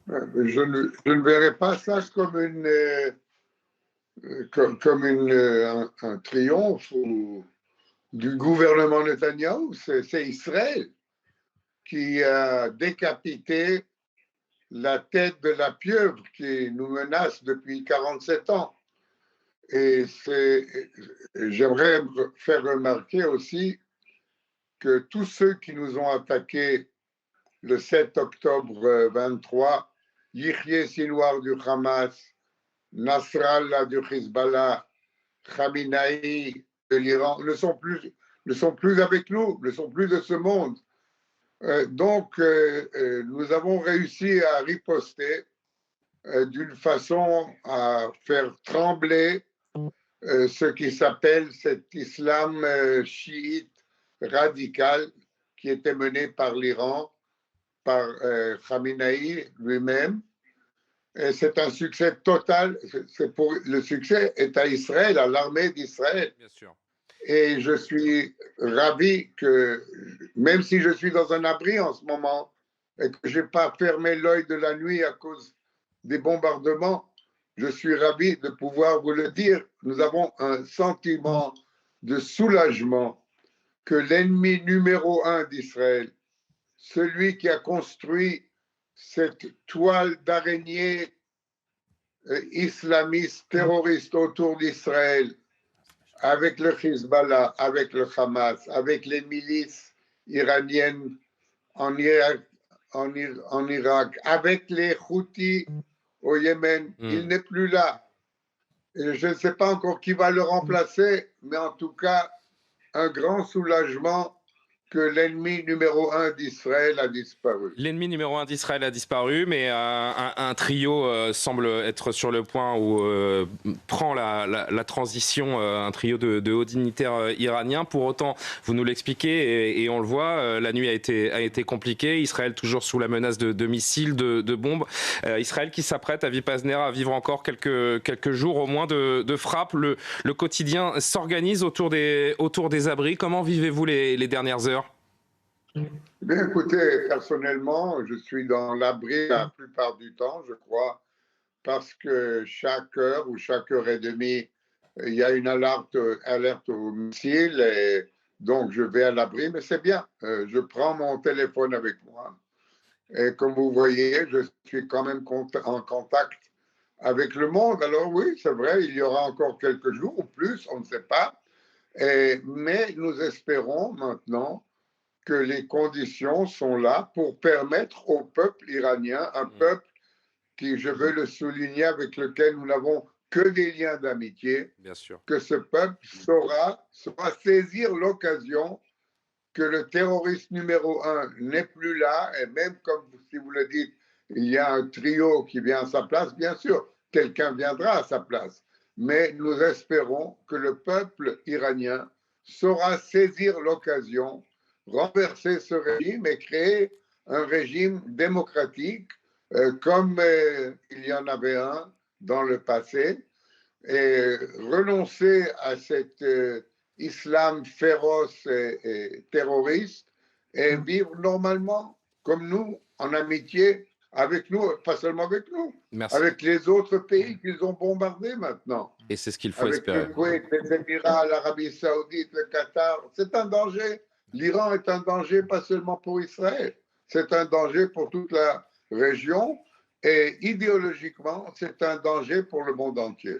Je ne verrai pas ça comme un triomphe du gouvernement Netanyahou. C'est Israël qui a décapité la tête de la pieuvre qui nous menace depuis 47 ans. Et j'aimerais faire remarquer aussi que tous ceux qui nous ont attaqués le 7 octobre 23, Yihye Sinwar du Hamas, Nasrallah du Hezbollah, Khamenei de l'Iran, ne sont plus avec nous, ne sont plus de ce monde. Donc, nous avons réussi à riposter d'une façon à faire trembler ce qui s'appelle cet islam chiite radical qui était mené par l'Iran, par Khamenei lui-même. Et c'est un succès total. Le succès est à Israël, à l'armée d'Israël. Bien sûr. Et je suis ravi que, même si je suis dans un abri en ce moment, et que je n'ai pas fermé l'œil de la nuit à cause des bombardements, je suis ravi de pouvoir vous le dire. Nous avons un sentiment de soulagement que l'ennemi numéro un d'Israël, celui qui a construit cette toile d'araignée islamiste, terroriste autour d'Israël, avec le Hezbollah, avec le Hamas, avec les milices iraniennes en Irak, avec les Houthis au Yémen, il n'est plus là. Et je ne sais pas encore qui va le remplacer, mais en tout cas, un grand soulagement que l'ennemi numéro un d'Israël a disparu. L'ennemi numéro un d'Israël a disparu, mais un trio semble être sur le point où prend la transition, un trio de hauts dignitaires iraniens. Pour autant, vous nous l'expliquez et on le voit, la nuit a été compliquée. Israël toujours sous la menace de missiles, de bombes. Israël qui s'apprête à Vipasnera à vivre encore quelques jours au moins de frappes. Le quotidien s'organise autour des abris. Comment vivez-vous les dernières heures ? Bien, écoutez, personnellement, je suis dans l'abri la plupart du temps, je crois, parce que chaque heure ou chaque heure et demie, il y a une alerte au missile et donc je vais à l'abri, mais c'est bien. Je prends mon téléphone avec moi et comme vous voyez, je suis quand même en contact avec le monde. Alors oui, c'est vrai, il y aura encore quelques jours ou plus, on ne sait pas, mais nous espérons maintenant que les conditions sont là pour permettre au peuple iranien, un peuple qui, je veux le souligner, avec lequel nous n'avons que des liens d'amitié, bien sûr, que ce peuple saura saisir l'occasion que le terroriste numéro un n'est plus là, et même comme si vous le dites, il y a un trio qui vient à sa place, bien sûr, quelqu'un viendra à sa place, mais nous espérons que le peuple iranien saura saisir l'occasion, renverser ce régime et créer un régime démocratique comme il y en avait un dans le passé, et renoncer à cet islam féroce et terroriste et vivre normalement comme nous, en amitié avec nous, pas seulement avec nous, merci. Avec les autres pays qu'ils ont bombardés maintenant. Et c'est ce qu'il faut avec espérer. Le Koweït, les Émirats, l'Arabie Saoudite, le Qatar. C'est un danger. L'Iran est un danger pas seulement pour Israël, c'est un danger pour toute la région et idéologiquement, c'est un danger pour le monde entier.